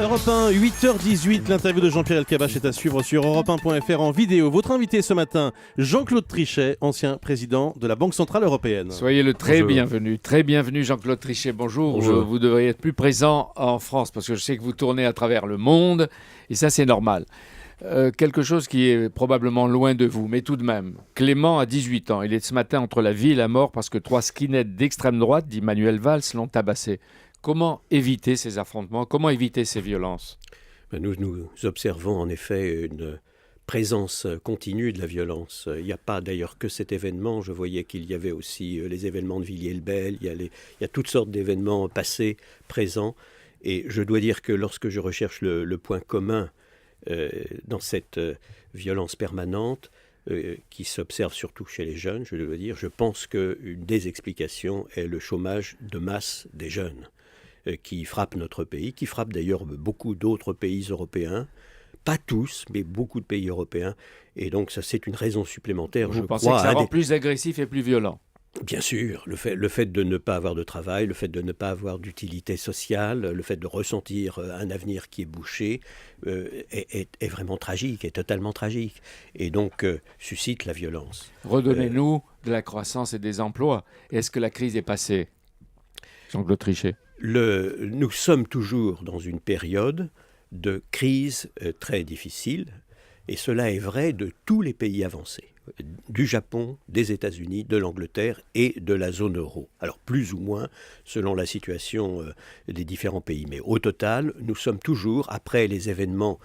Europe 1, 8h18, l'interview de Jean-Pierre Elkabbach est à suivre sur europe1.fr en vidéo. Votre invité ce matin, Jean-Claude Trichet, ancien président de la Banque Centrale Européenne. Soyez le très bienvenu Jean-Claude Trichet, bonjour. Bonjour. Vous devriez être plus présent en France parce que je sais que vous tournez à travers le monde et ça c'est normal. Quelque chose qui est probablement loin de vous, mais tout de même. Clément a 18 ans, il est ce matin entre la vie et la mort parce que 3 skinheads d'extrême droite, dit Manuel Valls, l'ont tabassé. Comment éviter ces affrontements? Comment éviter ces violences? Nous observons en effet une présence continue de la violence. Il n'y a pas d'ailleurs que cet événement. Je voyais qu'il y avait aussi les événements de Villiers-le-Bel. Il y a toutes sortes d'événements passés, présents. Et je dois dire que lorsque je recherche le point commun dans cette violence permanente, qui s'observe surtout chez les jeunes, je dois dire, je pense qu'une des explications est le chômage de masse des jeunes, qui frappe notre pays, qui frappe d'ailleurs beaucoup d'autres pays européens, pas tous, mais beaucoup de pays européens. Et donc ça, c'est une raison supplémentaire, Vous pensez que ça rend plus agressif et plus violent? Bien sûr, le fait de ne pas avoir de travail, le fait de ne pas avoir d'utilité sociale, le fait de ressentir un avenir qui est bouché est vraiment tragique, est totalement tragique, et donc suscite la violence. Redonnez-nous de la croissance et des emplois. Est-ce que la crise est passée, Jean-Claude Trichet? Nous sommes toujours dans une période de crise très difficile, et cela est vrai de tous les pays avancés, du Japon, des États-Unis, de l'Angleterre et de la zone euro. Alors plus ou moins selon la situation des différents pays. Mais au total, nous sommes toujours, après les événements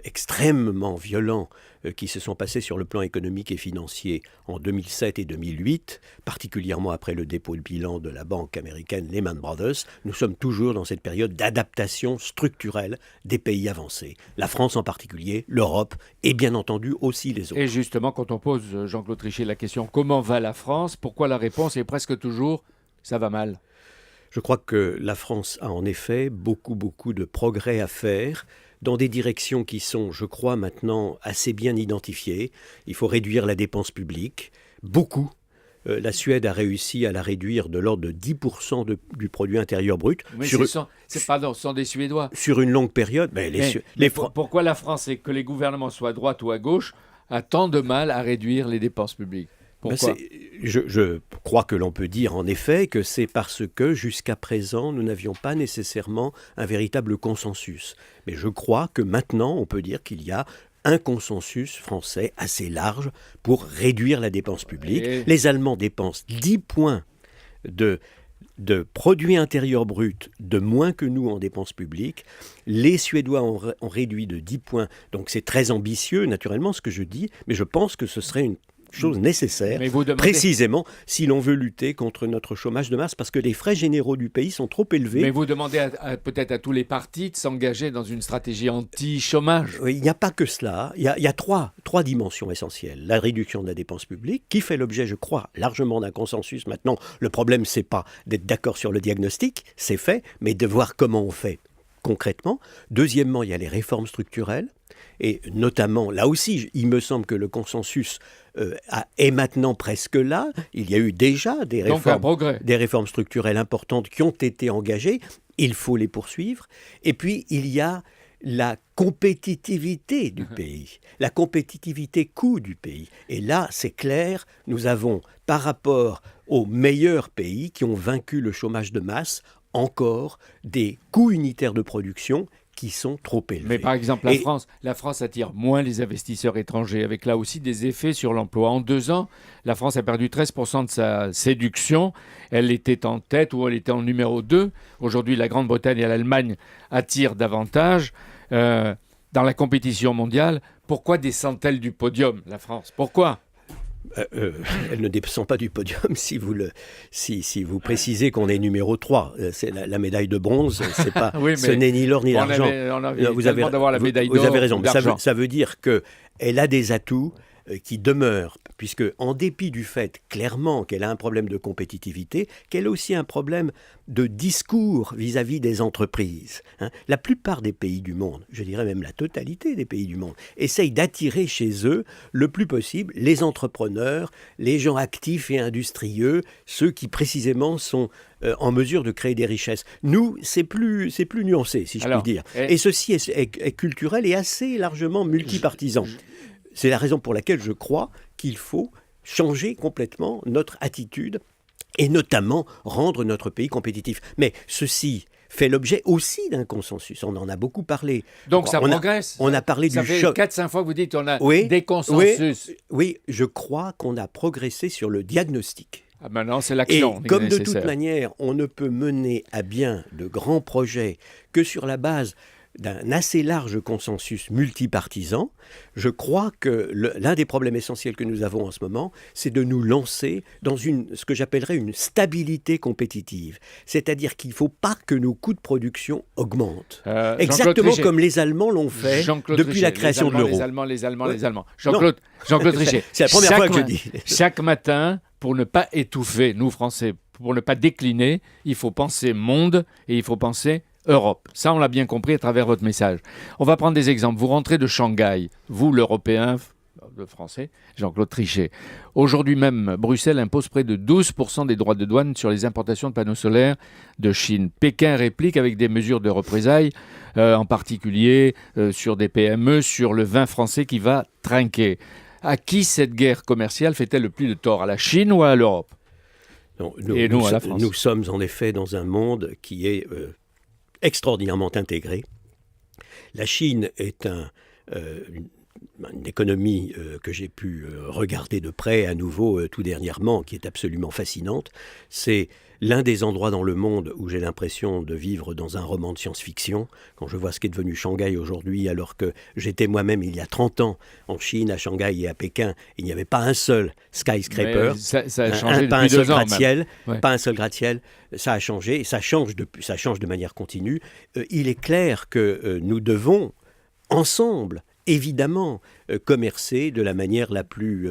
extrêmement violents qui se sont passés sur le plan économique et financier en 2007 et 2008, particulièrement après le dépôt de bilan de la banque américaine Lehman Brothers, nous sommes toujours dans cette période d'adaptation structurelle des pays avancés. La France en particulier, l'Europe et bien entendu aussi les autres. Et justement, quand on pose, Jean-Claude Trichet, la question « Comment va la France ?», pourquoi la réponse est presque toujours « Ça va mal ». Je crois que la France a en effet beaucoup de progrès à faire dans des directions qui sont, je crois, maintenant assez bien identifiées. Il faut réduire la dépense publique, beaucoup. La Suède a réussi à la réduire de l'ordre de 10% du produit intérieur brut. Mais ce sont des Suédois. Sur une longue période. Pourquoi la France, et que les gouvernements soient à droite ou à gauche, a tant de mal à réduire les dépenses publiques? Pourquoi ? Je crois que l'on peut dire en effet que c'est parce que jusqu'à présent, nous n'avions pas nécessairement un véritable consensus. Mais je crois que maintenant, on peut dire qu'il y a un consensus français assez large pour réduire la dépense publique. Les Allemands dépensent 10 points de produit intérieur brut de moins que nous en dépenses publiques. Les Suédois ont réduit de 10 points. Donc c'est très ambitieux, naturellement, ce que je dis, mais je pense que ce serait une chose nécessaire, précisément si l'on veut lutter contre notre chômage de masse, parce que les frais généraux du pays sont trop élevés. Mais vous demandez peut-être à tous les partis de s'engager dans une stratégie anti-chômage. Oui, il n'y a pas que cela. Il y a trois dimensions essentielles. La réduction de la dépense publique, qui fait l'objet, je crois, largement d'un consensus. Maintenant, le problème, c'est pas d'être d'accord sur le diagnostic, c'est fait, mais de voir comment on fait concrètement. Deuxièmement, il y a les réformes structurelles. Et notamment, là aussi, il me semble que le consensus est maintenant presque là. Il y a eu déjà des réformes structurelles importantes qui ont été engagées. Il faut les poursuivre. Et puis, il y a la compétitivité du pays, la compétitivité coût du pays. Et là, c'est clair, nous avons, par rapport aux meilleurs pays qui ont vaincu le chômage de masse, encore des coûts unitaires de production qui sont trop élevés. Mais par exemple, la France attire moins les investisseurs étrangers, avec là aussi des effets sur l'emploi. En 2 ans, la France a perdu 13% de sa séduction. Elle était en tête ou elle était en numéro 2. Aujourd'hui, la Grande-Bretagne et l'Allemagne attirent davantage. Dans la compétition mondiale, pourquoi descend-elle du podium, la France? Pourquoi ? Elle ne descend pas du podium si vous précisez qu'on est numéro 3. C'est la médaille de bronze, c'est pas, oui, ce n'est ni l'or ni l'argent. Vous avez raison. Ça veut dire qu'elle a des atouts qui demeure, puisque en dépit du fait clairement qu'elle a un problème de compétitivité, qu'elle a aussi un problème de discours vis-à-vis des entreprises. La plupart des pays du monde, je dirais même la totalité des pays du monde, essayent d'attirer chez eux le plus possible les entrepreneurs, les gens actifs et industrieux, ceux qui précisément sont en mesure de créer des richesses. Nous, c'est plus nuancé, si je puis dire. Et ceci est culturel et assez largement multipartisan. C'est la raison pour laquelle je crois qu'il faut changer complètement notre attitude et notamment rendre notre pays compétitif. Mais ceci fait l'objet aussi d'un consensus. On en a beaucoup parlé. Donc ça progresse. On a parlé du choc. Ça fait 4-5 fois que vous dites qu'on a des consensus. Oui, je crois qu'on a progressé sur le diagnostic. Maintenant, c'est l'action. Et comme de toute manière, on ne peut mener à bien de grands projets que sur la base d'un assez large consensus multipartisan, je crois que l'un des problèmes essentiels que nous avons en ce moment, c'est de nous lancer dans ce que j'appellerais une stabilité compétitive. C'est-à-dire qu'il ne faut pas que nos coûts de production augmentent. Exactement comme les Allemands l'ont fait depuis la création de l'euro. Les Allemands. Jean-Claude Trichet. C'est la première fois que je dis. Chaque matin, pour ne pas étouffer, nous Français, pour ne pas décliner, il faut penser monde et il faut penser Europe. Ça, on l'a bien compris à travers votre message. On va prendre des exemples. Vous rentrez de Shanghai, vous, l'Européen, le Français, Jean-Claude Trichet. Aujourd'hui même, Bruxelles impose près de 12% des droits de douane sur les importations de panneaux solaires de Chine. Pékin réplique avec des mesures de représailles, en particulier sur des PME, sur le vin français qui va trinquer. À qui cette guerre commerciale fait-elle le plus de tort ? À la Chine ou à l'Europe ? Non, nous, à la France. Nous sommes en effet dans un monde qui est extraordinairement intégré. La Chine est une économie que j'ai pu regarder de près à nouveau tout dernièrement, qui est absolument fascinante. C'est l'un des endroits dans le monde où j'ai l'impression de vivre dans un roman de science-fiction. Quand je vois ce qu'est devenu Shanghai aujourd'hui, alors que j'étais moi-même il y a 30 ans en Chine, à Shanghai et à Pékin, il n'y avait pas un seul skyscraper, ça a changé pas un depuis seul 2 ans gratte-ciel, même. pas un seul gratte-ciel. Ça a changé et ça change de manière continue. Il est clair que nous devons ensemble évidemment commercer de la manière la plus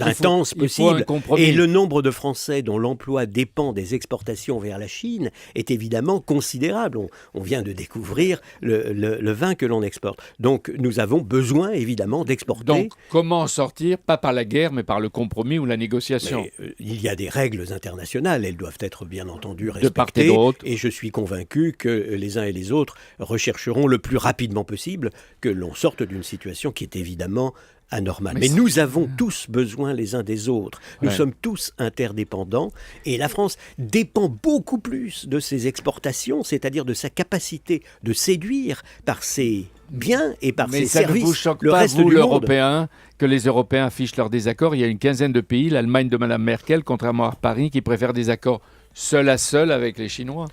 intense possible. Et le nombre de Français dont l'emploi dépend des exportations vers la Chine est évidemment considérable. On vient de découvrir le vin que l'on exporte. Donc nous avons besoin évidemment d'exporter. Donc comment en sortir ? Pas par la guerre, mais par le compromis ou la négociation. Il y a des règles internationales. Elles doivent être bien entendu respectées. De part et d'autre. Et je suis convaincu que les uns et les autres rechercheront le plus rapidement possible que l'on sorte d'une situation qui est évidemment anormale. Mais nous avons tous besoin les uns des autres. Nous sommes tous interdépendants et la France dépend beaucoup plus de ses exportations, c'est-à-dire de sa capacité de séduire par ses biens et par ses services. Mais ça ne vous choque le pas, reste vous, du l'Européen, que les Européens affichent leur désaccord ? Il y a une quinzaine de pays, l'Allemagne de Mme Merkel, contrairement à Paris, qui préfèrent des accords seul à seul avec les Chinois.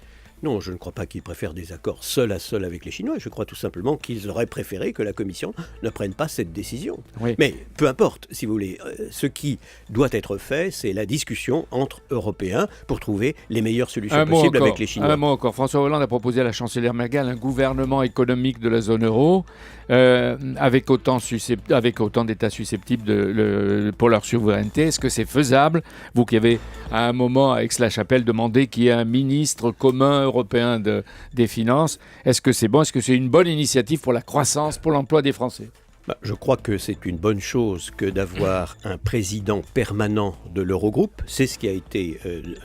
Non, je ne crois pas qu'ils préfèrent des accords seul à seul avec les Chinois. Je crois tout simplement qu'ils auraient préféré que la Commission ne prenne pas cette décision. Oui. Mais peu importe, si vous voulez, ce qui doit être fait, c'est la discussion entre Européens pour trouver les meilleures solutions possibles avec les Chinois. Un mot encore. François Hollande a proposé à la chancelière Merkel un gouvernement économique de la zone euro avec autant d'États susceptibles pour leur souveraineté. Est-ce que c'est faisable ? Vous qui avez à un moment à Aix-la-Chapelle demandé qu'il y ait un ministre commun européen des finances, est-ce que c'est bon ? Est-ce que c'est une bonne initiative pour la croissance, pour l'emploi des Français ? Je crois que c'est une bonne chose que d'avoir un président permanent de l'Eurogroupe. C'est ce qui a été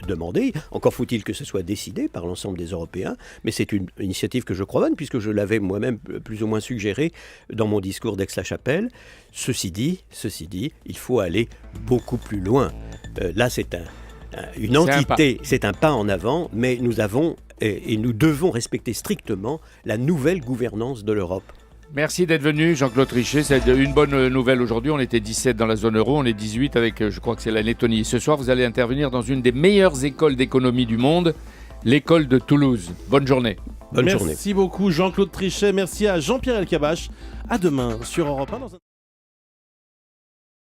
demandé. Encore faut-il que ce soit décidé par l'ensemble des Européens. Mais c'est une initiative que je crois bonne, puisque je l'avais moi-même plus ou moins suggérée dans mon discours d'Aix-la-Chapelle. Ceci dit, il faut aller beaucoup plus loin. Là, c'est une entité, c'est un pas en avant, mais nous avons et nous devons respecter strictement la nouvelle gouvernance de l'Europe. Merci d'être venu, Jean-Claude Trichet. C'est une bonne nouvelle aujourd'hui. On était 17 dans la zone euro, on est 18 avec, je crois que c'est la Lettonie. Ce soir, vous allez intervenir dans une des meilleures écoles d'économie du monde, l'école de Toulouse. Bonne journée. Merci beaucoup, Jean-Claude Trichet. Merci à Jean-Pierre Elkabbach. À demain sur Europe 1.